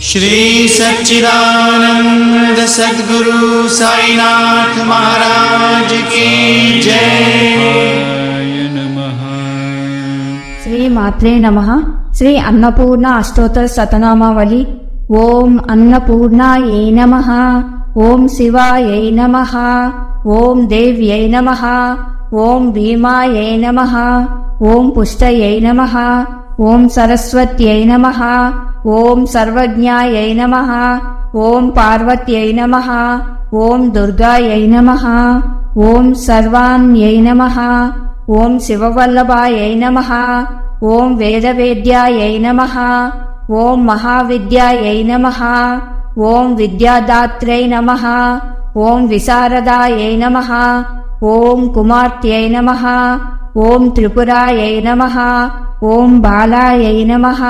श्री सच्चिदानंद सद्गुरु साईनाथ महाराज की जय। श्री मात्रे नमः। श्री अन्नपूर्णा अष्टोत्तर शतनामावली। ओम अन्नपूर्णायै नमः। ओम शिवायै नमः। ओम देव्यै नमः। ओम भीमायै नमः। ओम पुष्टयै नमः। ओम सरस्वत्यै नमः। ओम सर्वज्ञायै नमः। ओम पार्वत्यै नमः। ओम दुर्गायै नमः। ओम सर्वाण्यै नमः। ओम शिववल्लभायै नमः। ओम वेदवेद्यायै नमः। ओम महाविद्यायै नमः। ओम विद्यादात्रै नमः। ओम विशारदायै नमः। ओम कुमार्त्यै नमः। ओम त्रिपुरायै नमः। ओम बालायै नमः।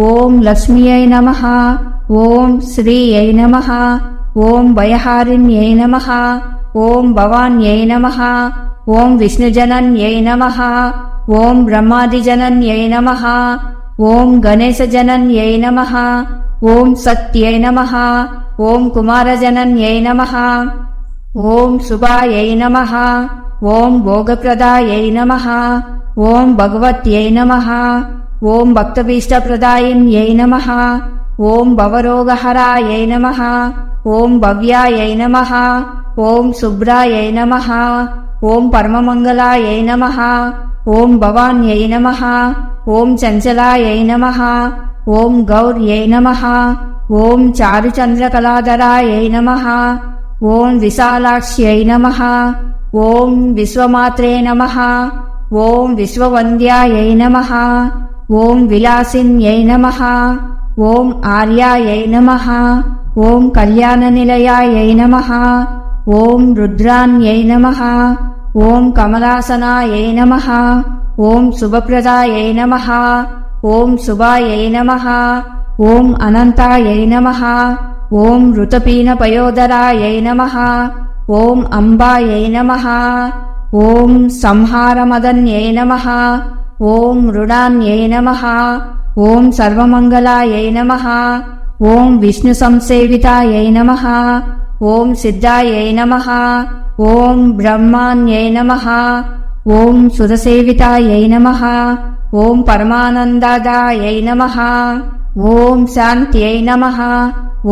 ओम लक्ष्म्यै नमः। ओम श्रीयै नमः। ओम भयहारिण्यै नमः। ओम भवान्यै नमः। ओम विष्णुजनन्यै नमः। ओम ब्रह्मादिजनन्यै नमः। ओम गणेशजनन्यै नमः। ओम सत्यै नमः। ओम कुमारजनन्यै नमः। ओम शुभायै नमः। ओम भोगप्रदायै नमः। ओम भगवत्यै नमः। ओम भक्तभीष्टप्रदायिन्यै नमः। ओम भवरोगहरायै नमः। ओम भव्यायै नमः। ओम शुभ्रायै नमः। ओम परममंगलायै नमः। ओम भवान्यै नमः। ओम चंचलायै नमः। ओम गौर्यै नमः। ओम चारुचंद्रकलाधरायै नमः। ओम विशालाक्ष्यै नमः। ओम विश्वमात्रे नमः। ओम विश्ववन्द्यायै नमः। ओम विलासिन्यै नमः। ओम आर्यायै नमः। ओम कल्याणनिलयायै नमः। ओम रुद्राण्यै नमः। ओम कमलासनायै नमः। ओम शुभप्रदायै नमः। ओम शुभायै नमः। ओम अनंतायै नमः। ओम ऋतपीनपयोदरायै नमः। ओम अंबायै नमः। ओम संहारमदन्यै नमः। ओम मृडान्यै नमः। ओम सर्वमंगलायै नमः। ओम विष्णुसंसेवितायै नमः। ओम सिद्धायै नमः। ओम ब्रह्माण्यै नमः। ओम सुरसेवितायै नमः। ओम परमानंदादायै नमः। ओम शान्त्यै नमः।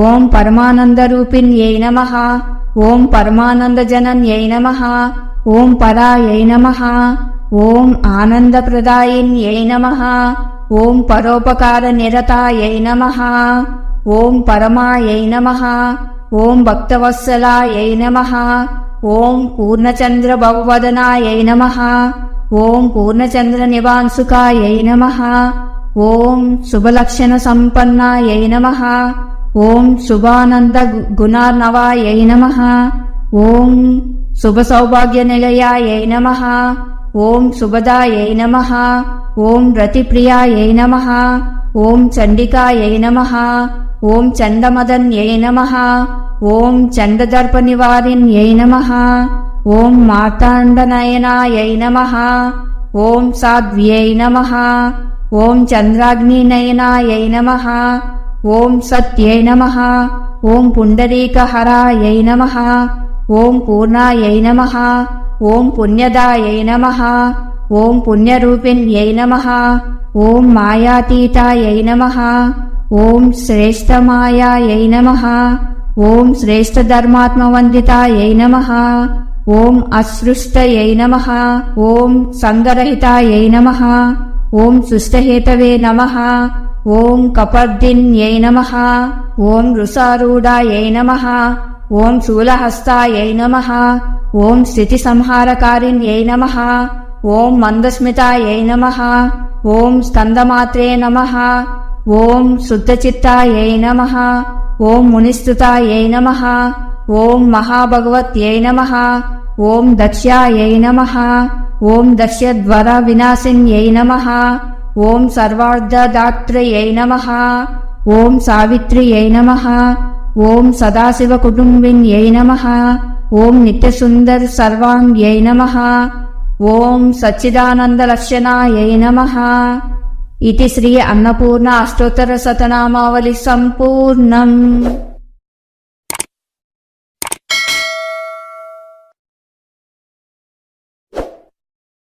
ओम परमानंदरूपिण्यै नमः। ओम परमानंदजनन्यै नमः। ओम परायै नमः। ओम आनंदप्रदायिन्यै नमः। ओम परोपकारनिरतायै नमः। ओम परमायै नमः। ओम भक्तवत्सलायै नमः। ओम पूर्णचंद्रभववदनायै नमः। ओम पूर्णचंद्रनिवांसुकायै नमः। ओम शुभलक्षणसम्पन्नायै नमः। ओम शुभानन्दगुणार्णवायै नमः। ओम शुभसौभाग्यनिलयायै नमः। ओम शुभदायै नमः। ओम रतिप्रियायै नमः। ओम चंडिकायै नमः। ओम चंडमदन्यै नमः। ओम चंडदर्पनिवारिण्यै नमः। ओम मार्ताण्डनयनायै नमः। ओम साध्व्यै नमः। ओम चंद्राग्निनयनायै नमः। ओम सत्यै नमः। ओम पुंडरीकहरायै नमः। ओम पूर्णायै नमः। ओम पुण्यदायै नमः। ओम पुण्यरूपिण्यै नमः। ओम मायातीतायै नमः। ओम श्रेष्ठमायायै नमः। ओम श्रेष्ठधर्मात्मवन्दितायै नमः। ओम अस्पृष्टयै नमः। ओम संगरहितायै नमः। ओम सुष्टहेतवे नमः। ओम कपर्दिन्यै नमः। ओम वृषारूढायै नमः। ओम शूलहस्तायै नमः। ओम स्थितिसंहारकारिण्यै नमः। ओम मंदस्मितायै नमः। ओम स्कंदमात्रे नमः। ओम शुद्धचित्तायै नमः। ओम मुनिस्तुतायै नमः। ओम महाभगवत्यै नमः। ओम दक्ष्यायै नमः। ओम दक्ष्यध्वरविनाशिन्यै नमः। ओम सर्वार्धदात्र्यै नमः। ओम सावित्र्यै नमः। ओम सदाशिवकुटुम्बिन्यै नमः। ओम नित्यसुन्दर सर्वाङ्ग्यै नमः। ओम सच्चिदानन्दलक्षणायै नमः। इति श्री अन्नपूर्णा अष्टोत्तरशतनामावली सम्पूर्णम्।